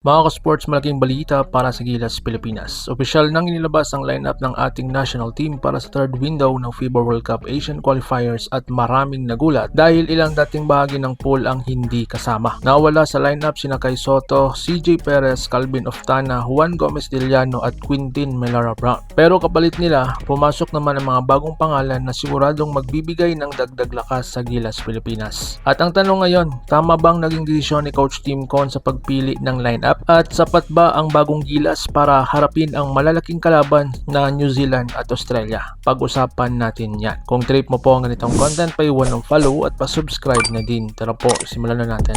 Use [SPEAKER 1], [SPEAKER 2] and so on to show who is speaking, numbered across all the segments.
[SPEAKER 1] Mga ka-sports, malaking balita para sa Gilas, Pilipinas. Opisyal nang inilabas ang lineup ng ating national team para sa third window ng FIBA World Cup Asian Qualifiers at maraming nagulat dahil ilang dating bahagi ng pool ang hindi kasama. Nawala sa lineup sina Kai Soto, CJ Perez, Calvin Oftana, Juan Gomez Diliano at Quintin Melara Brown. Pero kapalit nila, pumasok naman ang mga bagong pangalan na siguradong magbibigay ng dagdag lakas sa Gilas, Pilipinas. At ang tanong ngayon, tama bang naging desisyon ni Coach Tim Cone sa pagpili ng lineup? At sapat ba ang bagong Gilas para harapin ang malalaking kalaban na New Zealand at Australia? Pag-usapan natin yan. Kung trip mo po ang ganitong content, pa-iwan ng follow at pa-subscribe na din. Tara po, simulan na natin.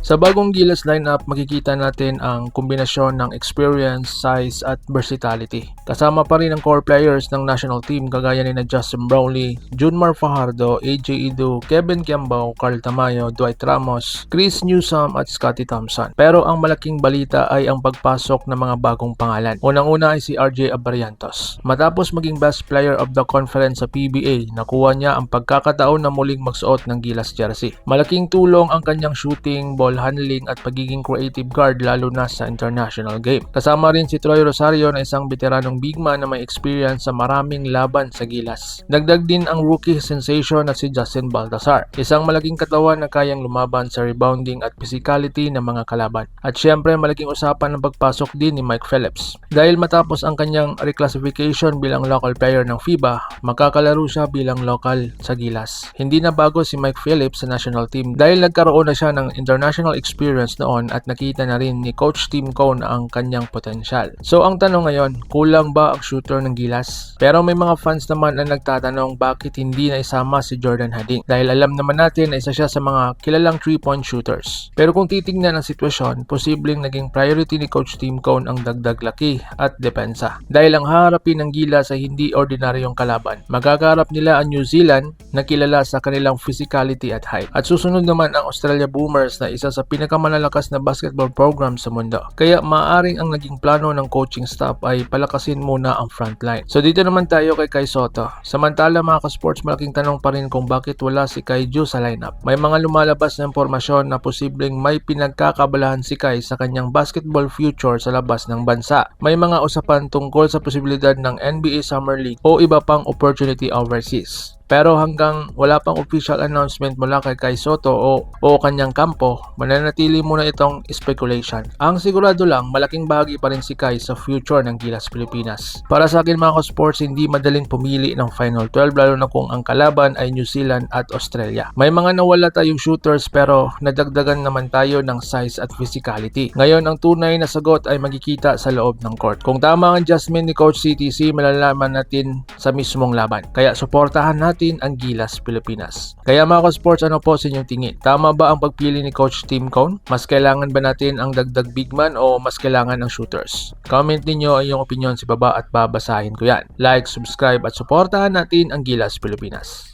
[SPEAKER 1] Sa bagong Gilas lineup, makikita natin ang kombinasyon ng experience, size at versatility. Kasama pa rin ang core players ng national team kagaya ni Justin Brownlee, Junmar Fajardo, AJ Idu, Kevin Kiambao, Carl Tamayo, Dwight Ramos, Chris Newsome at Scotty Thompson. Pero ang malaking balita ay ang pagpasok ng mga bagong pangalan. Unang-una ay si RJ Abariantos. Matapos maging best player of the conference sa PBA, nakuha niya ang pagkakataon na muling magsuot ng Gilas jersey. Malaking tulong ang kanyang shooting, ball handling at pagiging creative guard lalo na sa international game. Kasama rin si Troy Rosario na isang veteranong big man na may experience sa maraming laban sa Gilas. Dagdag din ang rookie sensation na si Justin Baltazar, isang malaking katawan na kayang lumaban sa rebounding at physicality ng mga kalaban. At syempre malaking usapan ang pagpasok din ni Mike Phillips. Dahil matapos ang kanyang reclassification bilang local player ng FIBA, makakalaro siya bilang local sa Gilas. Hindi na bago si Mike Phillips sa national team dahil nagkaroon na siya ng international experience noon at nakita na rin ni Coach Tim Cone ang kanyang potensyal. So ang tanong ngayon, kulang ba ang shooter ng Gilas? Pero may mga fans naman na nagtatanong bakit hindi na isama si Jordan Hadding dahil alam naman natin na isa siya sa mga kilalang 3-point shooters. Pero kung titingnan ang sitwasyon, posibleng naging priority ni Coach Tim Cone ang dagdag laki at depensa. Dahil ang haharapin ng Gilas ay hindi ordinaryong kalaban. Magkakaharap nila ang New Zealand na kilala sa kanilang physicality at height. At susunod naman ang Australia Boomers na isa sa pinakamalalakas na basketball program sa mundo. Kaya maaaring ang naging plano ng coaching staff ay palakasin muna ang frontline. So dito naman tayo kay Kai Soto. Samantala mga ka-sports, malaking tanong pa rin kung bakit wala si Kai Ju sa lineup. May mga lumalabas na impormasyon na posibleng may pinagkakabalahan si Kai sa kanyang basketball future sa labas ng bansa. May mga usapan tungkol sa posibilidad ng NBA Summer League o iba pang opportunity overseas. Pero hanggang wala pang official announcement mula kay Kai Soto o kanyang kampo, mananatili muna itong speculation. Ang sigurado lang, malaking bahagi pa rin si Kai sa future ng Gilas Pilipinas. Para sa akin mga ka-sports, hindi madaling pumili ng Final 12 lalo na kung ang kalaban ay New Zealand at Australia. May mga nawala tayong shooters pero nadagdagan naman tayo ng size at physicality. Ngayon, ang tunay na sagot ay magkikita sa loob ng court. Kung tama ang adjustment ni Coach CTC, malalaman natin sa mismong laban. Kaya suportahan natin ang Gilas Pilipinas. Kaya mga ka-sports, ano po sa inyong tingin? Tama ba ang pagpili ni Coach Tim Cone? Mas kailangan ba natin ang dagdag big man o mas kailangan ng shooters? Comment ninyo ang iyong opinion sa baba at babasahin ko yan. Like, subscribe at suportahan natin ang Gilas Pilipinas.